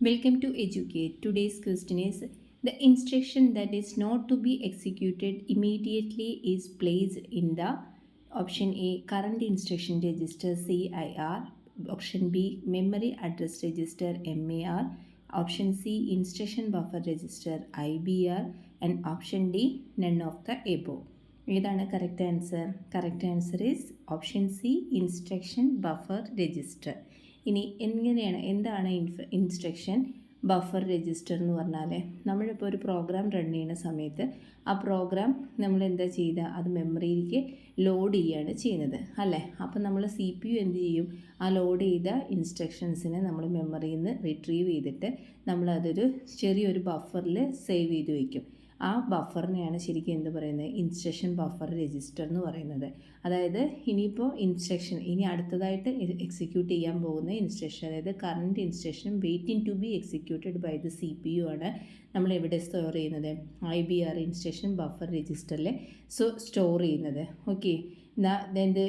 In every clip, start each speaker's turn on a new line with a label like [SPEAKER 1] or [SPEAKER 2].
[SPEAKER 1] Welcome to Educate. Today's question is the instruction that is not to be executed immediately is placed in the option A current instruction register CIR, option B memory address register MAR, option C instruction buffer register IBR, and option D none of the above. ഏതാണ് correct answer? Correct answer is option C instruction buffer register. ഇനി എന്താണ് instruction buffer register എന്ന് പറഞ്ഞാൽ നമ്മളിപ്പോൾ ഒരു program run ചെയ്യുന്ന സമയത്ത് ആ പ്രോഗ്രാം നമ്മൾ എന്താ ചെയ്യുക, അത് മെമ്മറിയിലേക്ക് ലോഡ് ചെയ്യുകയാണ് ചെയ്യുന്നത് അല്ലേ. അപ്പം നമ്മൾ CPU എന്ത് ചെയ്യും, ആ ലോഡ് ചെയ്ത ഇൻസ്ട്രക്ഷൻസിനെ നമ്മൾ മെമ്മറിയിൽ നിന്ന് റിട്രീവ് ചെയ്തിട്ട് നമ്മളതൊരു ചെറിയൊരു ബഫറിൽ സേവ് ചെയ്ത് വയ്ക്കും. ആ ബഫറിനെയാണ് ശരിക്കും എന്ത് പറയുന്നത്, ഇൻസ്ട്രക്ഷൻ ബഫർ രജിസ്റ്റർ എന്ന് പറയുന്നത്. അതായത് ഇനിയിപ്പോൾ ഇനി അടുത്തതായിട്ട് എക്സിക്യൂട്ട് ചെയ്യാൻ പോകുന്ന ഇൻസ്ട്രക്ഷൻ, അതായത് current instruction waiting to be executed by the CPU ആണ് നമ്മൾ എവിടെ സ്റ്റോർ ചെയ്യുന്നത്, IBR ഇൻസ്ട്രക്ഷൻ ബഫർ രജിസ്റ്ററിൽ സ്റ്റോർ ചെയ്യുന്നത്. ഓക്കെ,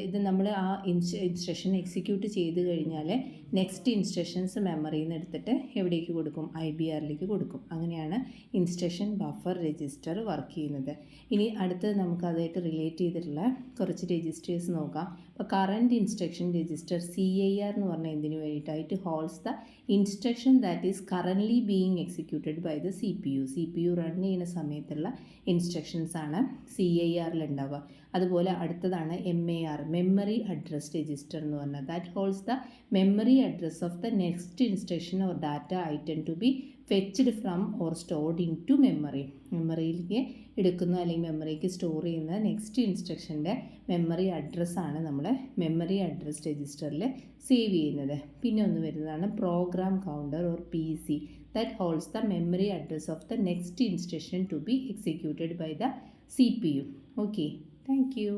[SPEAKER 1] ഇത് നമ്മൾ ആ ഇൻസ്ട്രക്ഷൻ എക്സിക്യൂട്ട് ചെയ്ത് കഴിഞ്ഞാൽ നെക്സ്റ്റ് ഇൻസ്ട്രക്ഷൻസ് മെമ്മറിയിൽ നിന്ന് എടുത്തിട്ട് എവിടേക്ക് കൊടുക്കും, IBRലേക്ക് കൊടുക്കും. അങ്ങനെയാണ് ഇൻസ്ട്രക്ഷൻ ബഫർ രജിസ്റ്റർ വർക്ക് ചെയ്യുന്നത്. ഇനി അടുത്തത് നമുക്ക് അതായിട്ട് റിലേറ്റ് ചെയ്തിട്ടുള്ള കുറച്ച് രജിസ്റ്റേഴ്സ് നോക്കാം. അപ്പോൾ കറണ്ട് ഇൻസ്ട്രക്ഷൻ രജിസ്റ്റർ CIR എന്ന് പറഞ്ഞാൽ എന്തിനു വേണ്ടിയിട്ടായിട്ട്, holds the instruction that is currently being executed by the CPU run ചെയ്യുന്ന സമയത്തുള്ള ഇൻസ്ട്രക്ഷൻസ് ആണ് CIRൽ ഉണ്ടാവുക. അതുപോലെ അടുത്തതാണ് MAR മെമ്മറി അഡ്രസ് രജിസ്റ്റർ എന്ന് പറഞ്ഞാൽ that holds the memory address of the next instruction or data item to be fetched from or stored into memory. മെമ്മറിയിലേക്ക് എടുക്കുന്നു അല്ലെങ്കിൽ മെമ്മറിക്ക് സ്റ്റോർ ചെയ്യുന്ന നെക്സ്റ്റ് ഇൻസ്ട്രക്ഷൻ്റെ മെമ്മറി അഡ്രസ്സാണ് നമ്മൾ മെമ്മറി അഡ്രസ് രജിസ്റ്ററിൽ സേവ് ചെയ്യുന്നത്. പിന്നെ ഒന്ന് വരുന്നതാണ് program counter or PC that holds the memory address of the next instruction to be executed by the CPU. Okay, thank you.